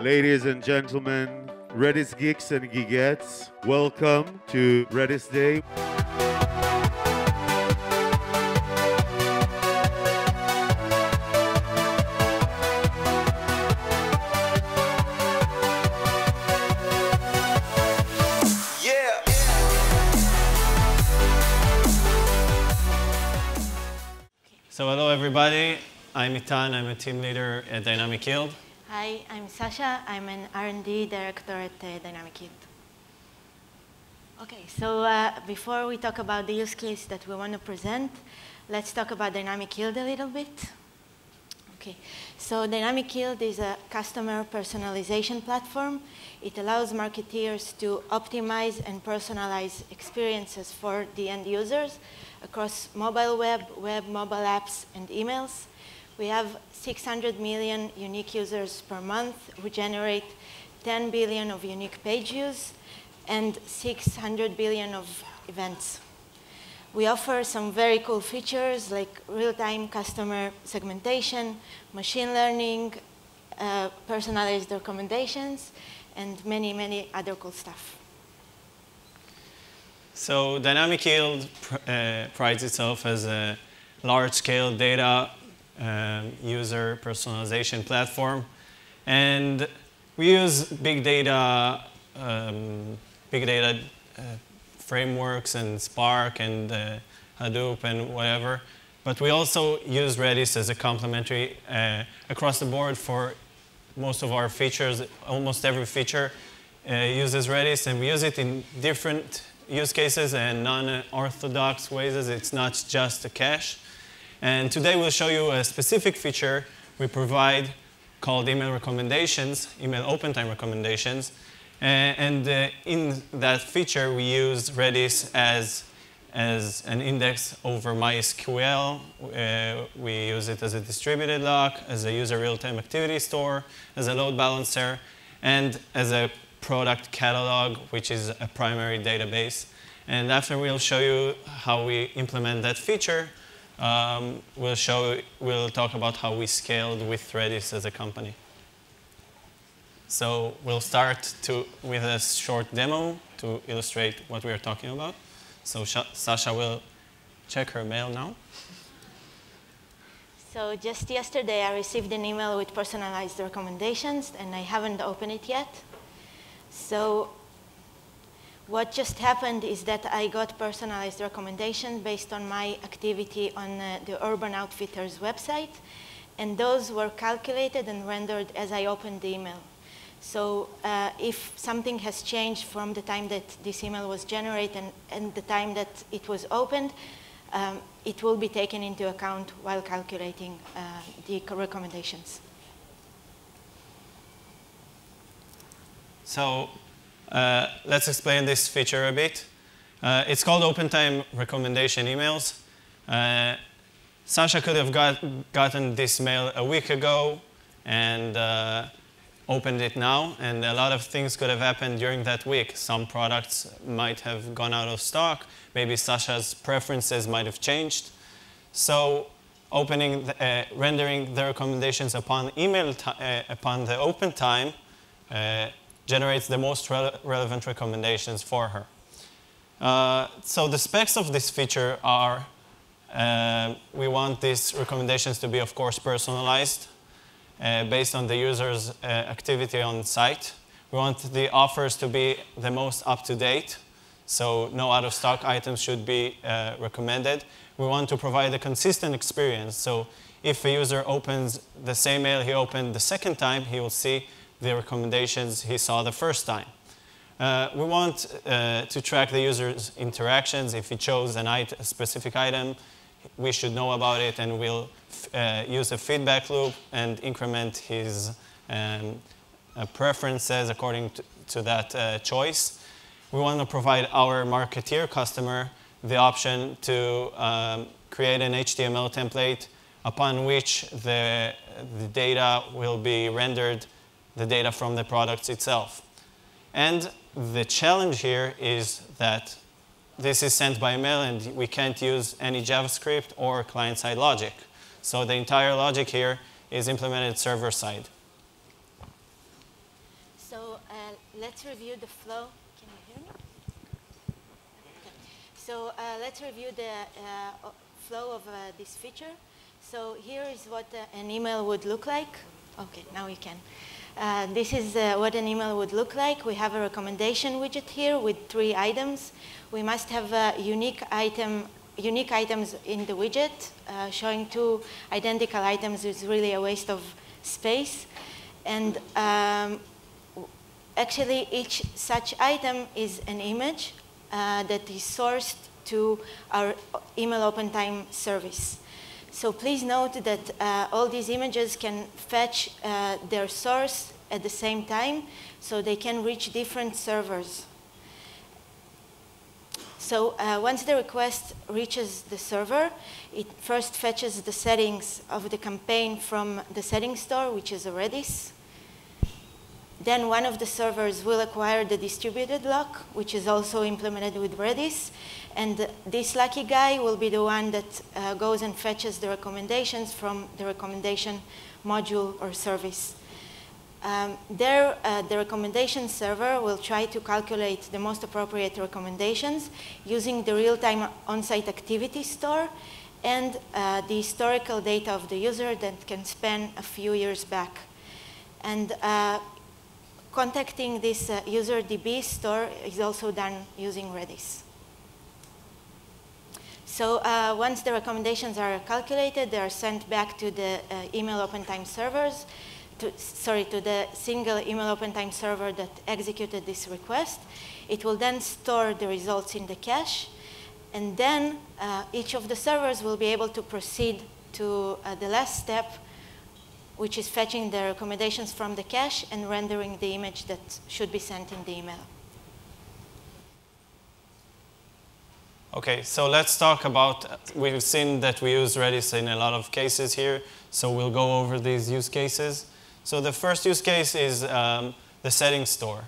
Ladies and gentlemen, Redis geeks and geekettes, welcome to Redis Day. So hello everybody, I'm Etan, I'm a team leader at Dynamic Yield. Hi, I'm Sasha, I'm an R&D director at Dynamic Yield. Okay, so before we talk about the use case that we want to present, let's talk about Dynamic Yield a little bit. Okay, so Dynamic Yield is a customer personalization platform. It allows marketeers to optimize and personalize experiences for the end users across mobile web, mobile apps, and emails. We have 600 million unique users per month. We generate 10 billion of unique page views and 600 billion of events. We offer some very cool features like real-time customer segmentation, machine learning, personalized recommendations, and many, many other cool stuff. So Dynamic Yield prides itself as a large-scale data user personalization platform. And we use big data frameworks and Spark and Hadoop and whatever. But we also use Redis as a complementary across the board for most of our features. Almost every feature uses Redis, and we use it in different use cases and non-orthodox ways. It's not just a cache. And today we'll show you a specific feature we provide called email recommendations, email open time recommendations. In that feature, we use Redis as an index over MySQL. We use it as a distributed lock, as a user real-time activity store, as a load balancer, and as a product catalog, which is a primary database. And after we'll show you how we implement that feature, we'll talk about how we scaled with Redis as a company. So we'll start with a short demo to illustrate what we are talking about. So Sasha will check her mail now. So just yesterday, I received an email with personalized recommendations, and I haven't opened it yet. So what just happened is that I got personalized recommendations based on my activity on the Urban Outfitters website, and those were calculated and rendered as I opened the email. So if something has changed from the time that this email was generated and the time that it was opened, it will be taken into account while calculating the recommendations. So let's explain this feature a bit. It's called Open Time Recommendation Emails. Sasha could have gotten this mail a week ago and opened it now, and a lot of things could have happened during that week. Some products might have gone out of stock. Maybe Sasha's preferences might have changed. So rendering the recommendations upon upon the open time generates the most relevant recommendations for her. So the specs of this feature are, we want these recommendations to be, of course, personalized based on the user's activity on the site. We want the offers to be the most up-to-date, so no out-of-stock items should be recommended. We want to provide a consistent experience, so if a user opens the same mail he opened the second time, he will see the recommendations he saw the first time. We want to track the user's interactions. If he chose a specific item, we should know about it, and we'll use a feedback loop and increment his preferences according to that choice. We want to provide our marketeer customer the option to create an HTML template upon which the data will be rendered, the data from the products itself. And the challenge here is that this is sent by mail, and we can't use any JavaScript or client-side logic. So the entire logic here is implemented server-side. let's review the flow. Can you hear me? Okay. So let's review the flow of this feature. So here is what an email would look like. Okay, now we can. This is what an email would look like. We have a recommendation widget here with 3 items. We must have unique items in the widget. Showing 2 identical items is really a waste of space. And actually, each such item is an image that is sourced to our email open time service. So please note that all these images can fetch their source at the same time, so they can reach different servers. So once the request reaches the server, it first fetches the settings of the campaign from the settings store, which is a Redis. Then one of the servers will acquire the distributed lock, which is also implemented with Redis. And this lucky guy will be the one that goes and fetches the recommendations from the recommendation module or service. The recommendation server will try to calculate the most appropriate recommendations using the real-time on-site activity store and the historical data of the user that can span a few years back. And contacting this user DB store is also done using Redis. So once the recommendations are calculated, they are sent back to the email open time servers, to the single email open time server that executed this request. It will then store the results in the cache, and then each of the servers will be able to proceed to the last step, which is fetching the recommendations from the cache and rendering the image that should be sent in the email. Okay, so let's talk about, we've seen that we use Redis in a lot of cases here, so we'll go over these use cases. So the first use case is the settings store.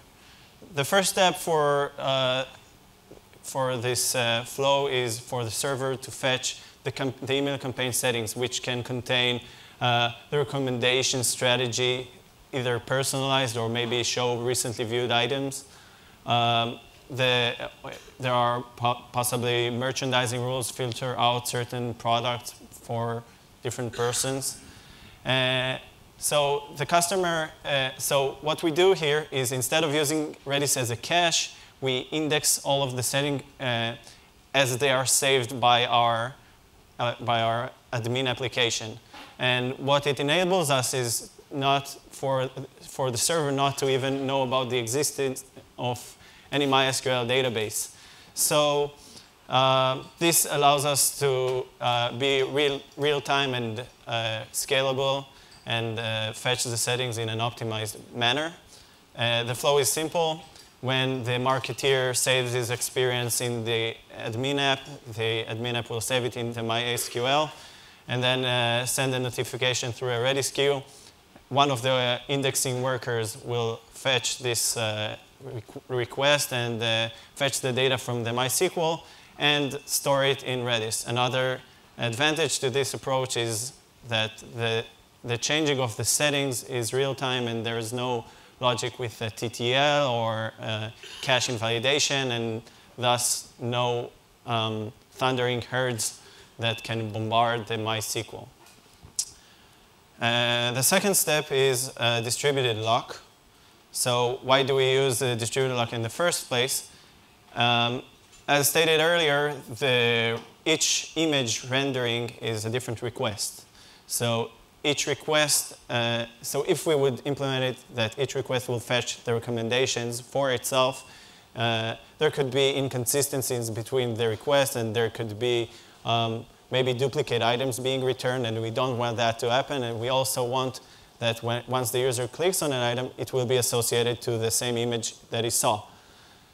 The first step for this flow is for the server to fetch the email campaign settings, which can contain the recommendation strategy, either personalized or maybe show recently viewed items. There are possibly merchandising rules, filter out certain products for different persons. So the customer, so what we do here is instead of using Redis as a cache, we index all of the settings as they are saved by our admin application. And what it enables us is not for the server not to even know about the existence of any MySQL database. So this allows us to be real-time and scalable and fetch the settings in an optimized manner. The flow is simple. When the marketeer saves his experience in the admin app will save it into MySQL and then send a notification through a Redis queue. One of the indexing workers will fetch this request and fetch the data from the MySQL and store it in Redis. Another advantage to this approach is that the changing of the settings is real-time and there is no logic with TTL or cache invalidation, and thus no thundering herds that can bombard the MySQL. The second step is distributed lock. So why do we use the distributed lock in the first place? As stated earlier, each image rendering is a different request. So each request, so if we would implement it that each request will fetch the recommendations for itself, there could be inconsistencies between the requests and there could be maybe duplicate items being returned, and we don't want that to happen. And we also want that once the user clicks on an item, it will be associated to the same image that he saw.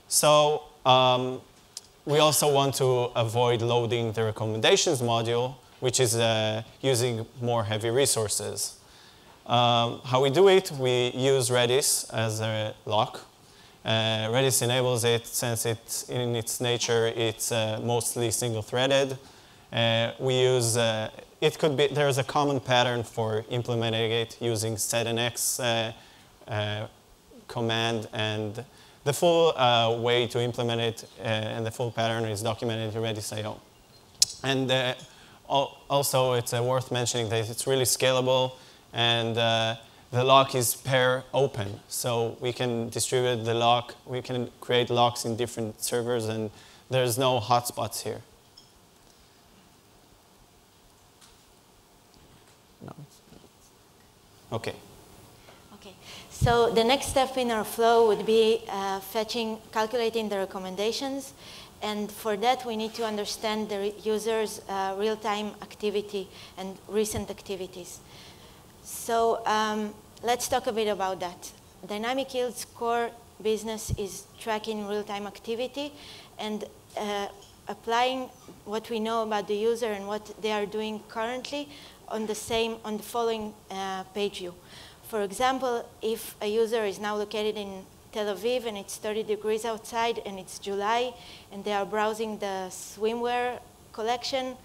So we also want to avoid loading the recommendations module, which is using more heavy resources. How we do it, we use Redis as a lock. Redis enables it since it's in its nature, it's mostly single-threaded. We use, there's a common pattern for implementing it using setnx command, and the full way to implement it and the full pattern is documented in Redis.io. And also, it's worth mentioning that it's really scalable, and the lock is pair open. So we can distribute the lock, we can create locks in different servers, and there's no hotspots here. No. Okay. Okay. So the next step in our flow would be calculating the recommendations. And for that, we need to understand the user's real-time activity and recent activities. So let's talk a bit about that. Dynamic Yield's core business is tracking real-time activity and applying what we know about the user and what they are doing currently on the following page view. For example, if a user is now located in Tel Aviv and it's 30 degrees outside and it's July and they are browsing the swimwear collection,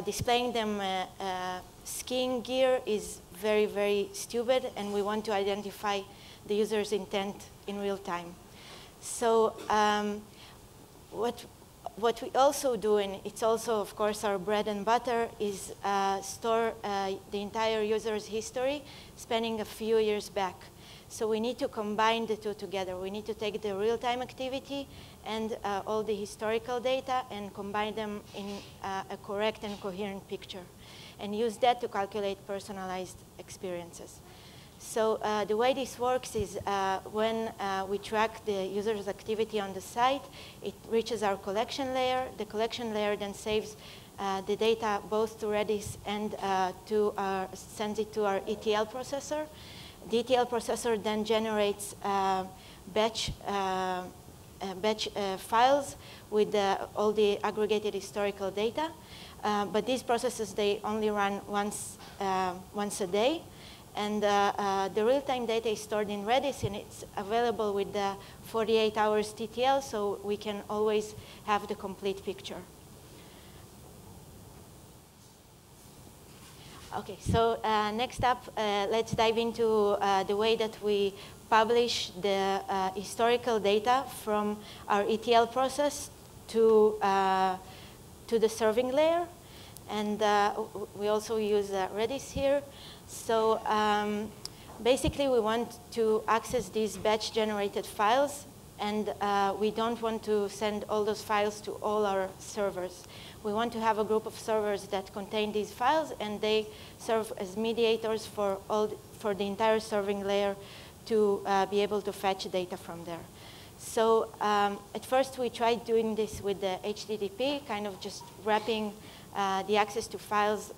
displaying them skiing gear is very, very stupid, and we want to identify the user's intent in real time. So what we also do, and it's also, of course, our bread and butter, is store the entire user's history spanning a few years back. So we need to combine the two together. We need to take the real-time activity and all the historical data and combine them in a correct and coherent picture, and use that to calculate personalized experiences. So the way this works is when we track the user's activity on the site, it reaches our collection layer. The collection layer then saves the data both to Redis and sends it to our ETL processor. The ETL processor then generates batch files with all the aggregated historical data. But these processes, they only run once a day. And the real-time data is stored in Redis, and it's available with the 48 hours TTL, so we can always have the complete picture. Okay, so next up, let's dive into the way that we publish the historical data from our ETL process to the serving layer. And we also use Redis here. So basically, we want to access these batch-generated files, and we don't want to send all those files to all our servers. We want to have a group of servers that contain these files, and they serve as mediators for the entire serving layer to be able to fetch data from there. So at first, we tried doing this with the HTTP, kind of just wrapping the access to files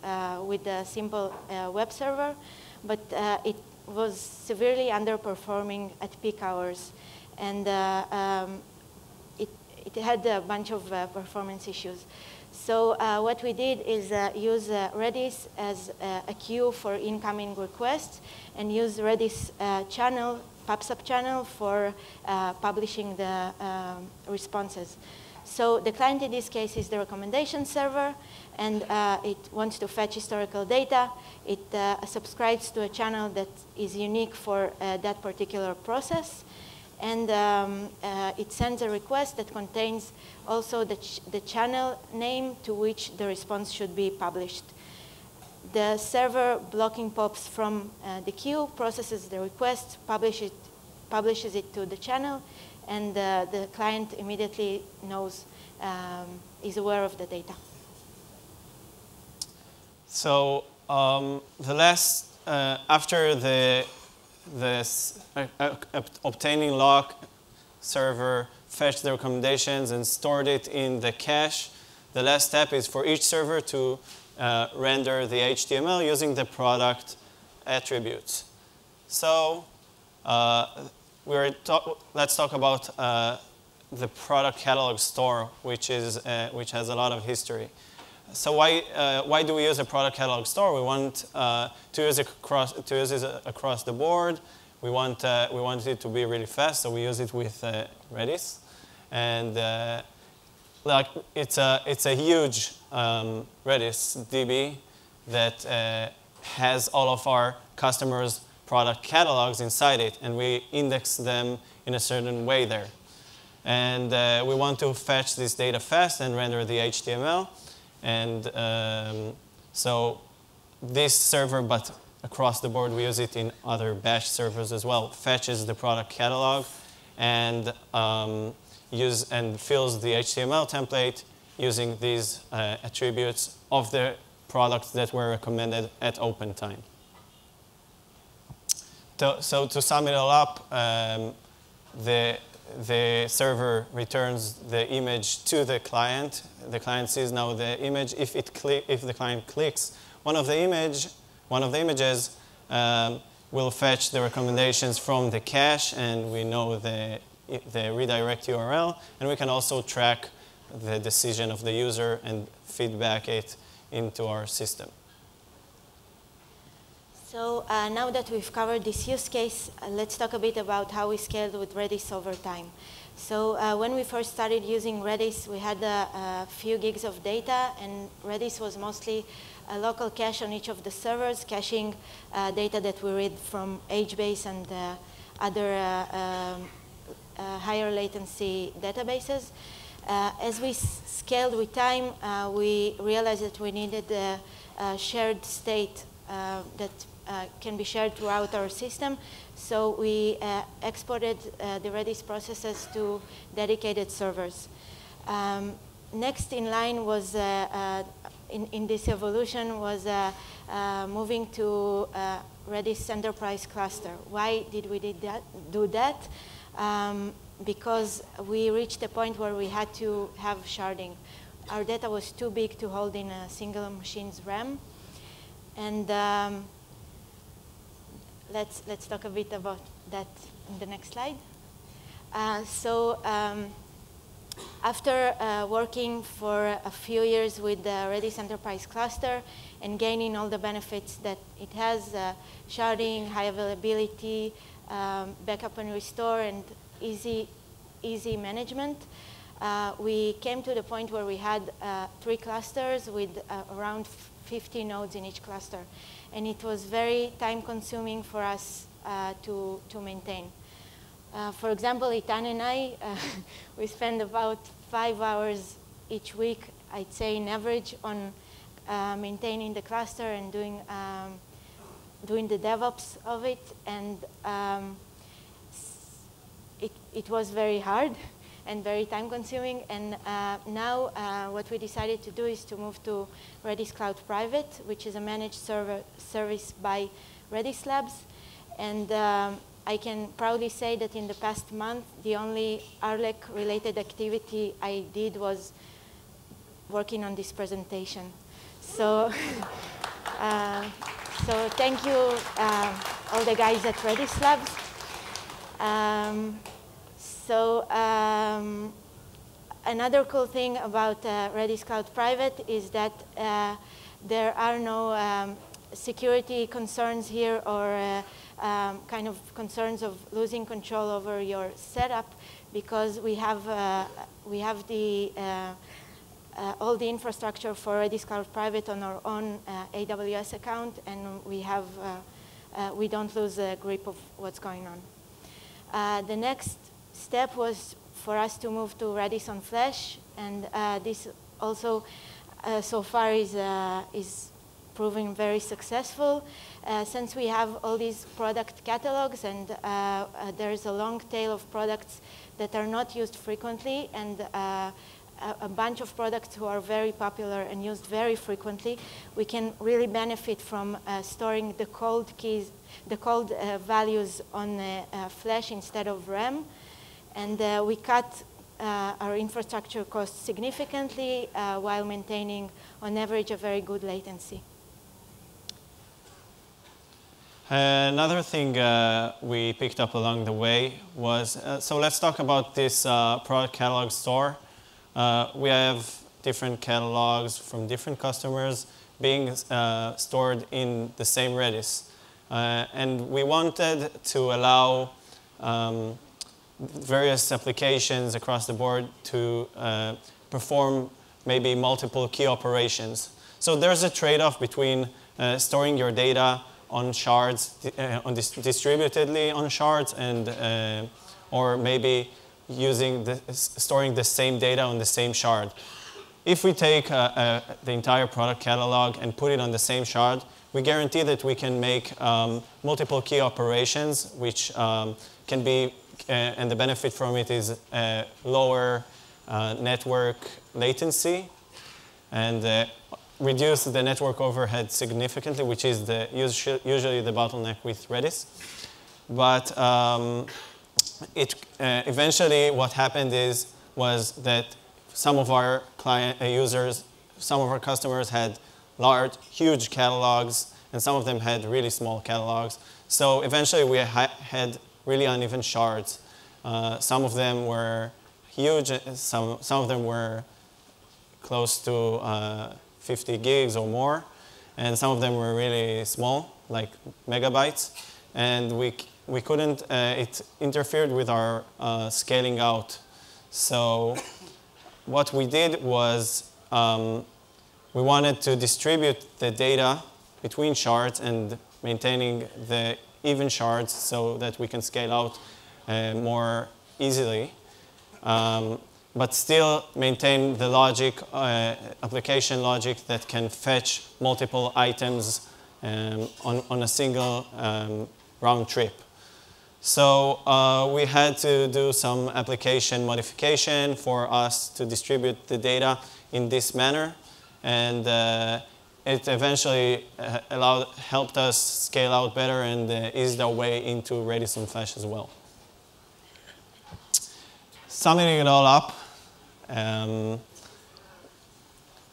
with a simple web server, but it was severely underperforming at peak hours, and it had a bunch of performance issues. So what we did is use Redis as a queue for incoming requests, and use Redis channel, PubSub channel, for publishing the responses. So the client in this case is the recommendation server, and it wants to fetch historical data. It subscribes to a channel that is unique for that particular process. And it sends a request that contains also the channel name to which the response should be published. The server blocking POPs from the queue, processes the request, publishes it to the channel, and the client immediately knows, is aware of the data. So after obtaining lock, server fetched the recommendations and stored it in the cache, the last step is for each server to render the HTML using the product attributes. So let's talk about the product catalog store, which has a lot of history. So why do we use a product catalog store? We want to use it across the board. We want it to be really fast, so we use it with Redis, and it's a huge Redis DB that has all of our customers' product catalogs inside it, and we index them in a certain way there. And we want to fetch this data fast and render the HTML. And so this server, but across the board, we use it in other bash servers as well, fetches the product catalog and fills the HTML template using these attributes of the products that were recommended at open time. So to sum it all up, the server returns the image to the client. The client sees now the image. If the client clicks one of the images, will fetch the recommendations from the cache, and we know the redirect URL, and we can also track the decision of the user and feedback it into our system. So now that we've covered this use case, let's talk a bit about how we scaled with Redis over time. So when we first started using Redis, we had a few gigs of data, and Redis was mostly a local cache on each of the servers, caching data that we read from HBase and other higher latency databases. As we scaled with time, we realized that we needed a shared state that can be shared throughout our system. So we exported the Redis processes to dedicated servers. Next in line was, in this evolution, was moving to Redis Enterprise Cluster. Why did we do that? Because we reached a point where we had to have sharding. Our data was too big to hold in a single machine's RAM. And let's talk a bit about that in the next slide. After working for a few years with the Redis Enterprise Cluster and gaining all the benefits that it has, sharding, high availability, backup and restore, and easy management, we came to the point where we had 3 clusters with around 50 nodes in each cluster. And it was very time-consuming for us to maintain. For example, Etan and I, we spend about 5 hours each week, I'd say in average, on maintaining the cluster and doing the DevOps of it. And it was very hard and very time-consuming. And now what we decided to do is to move to Redis Cloud Private, which is a managed service by Redis Labs. And I can proudly say that in the past month, the only RLEC-related activity I did was working on this presentation. So, so thank you, all the guys at Redis Labs. Another cool thing about Redis Cloud Private is that there are no security concerns here or kind of concerns of losing control over your setup, because we have all the infrastructure for Redis Cloud Private on our own AWS account, and we don't lose a grip of what's going on. The next step was for us to move to Redis on Flash, and this also so far is proving very successful. Since we have all these product catalogs, and there's a long tail of products that are not used frequently, and a bunch of products who are very popular and used very frequently, we can really benefit from storing the cold keys, the cold values on Flash instead of RAM. And we cut our infrastructure costs significantly while maintaining, on average, a very good latency. Another thing we picked up along the way was, so let's talk about this product catalog store. We have different catalogs from different customers being stored in the same Redis. And we wanted to allow various applications across the board to perform maybe multiple key operations. So there's a trade-off between storing your data on shards, distributedly on shards, and or maybe storing the same data on the same shard. If we take the entire product catalog and put it on the same shard, we guarantee that we can make multiple key operations, which can be, and the benefit from it is lower network latency, and reduce the network overhead significantly, which is usually the bottleneck with Redis. But eventually what happened was that some of our some of our customers had huge catalogs, and some of them had really small catalogs. So eventually we had really uneven shards. Some of them were huge, some of them were close to 50 gigs or more, and some of them were really small, like megabytes. And we couldn't, it interfered with our scaling out. So what we did was we wanted to distribute the data between shards and maintaining the even shards so that we can scale out more easily, but still maintain the logic, application logic that can fetch multiple items on a single round trip. So we had to do some application modification for us to distribute the data in this manner, and it eventually helped us scale out better and eased our way into Redis and Flash as well. Summing it all up,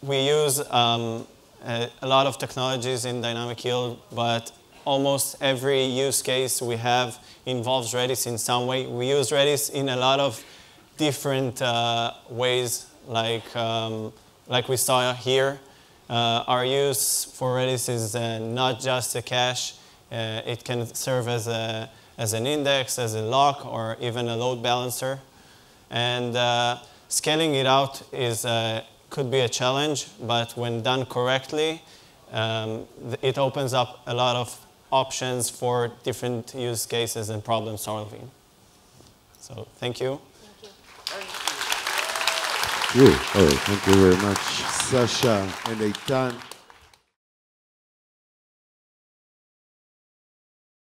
we use a lot of technologies in dynamic yield, but almost every use case we have involves Redis in some way. We use Redis in a lot of different ways, like we saw here. Our use for Redis is not just a cache. It can serve as an index, as a lock, or even a load balancer. And scaling it out could be a challenge, but when done correctly, it opens up a lot of options for different use cases and problem solving. So thank you. Thank you very much, Sasha and Etan.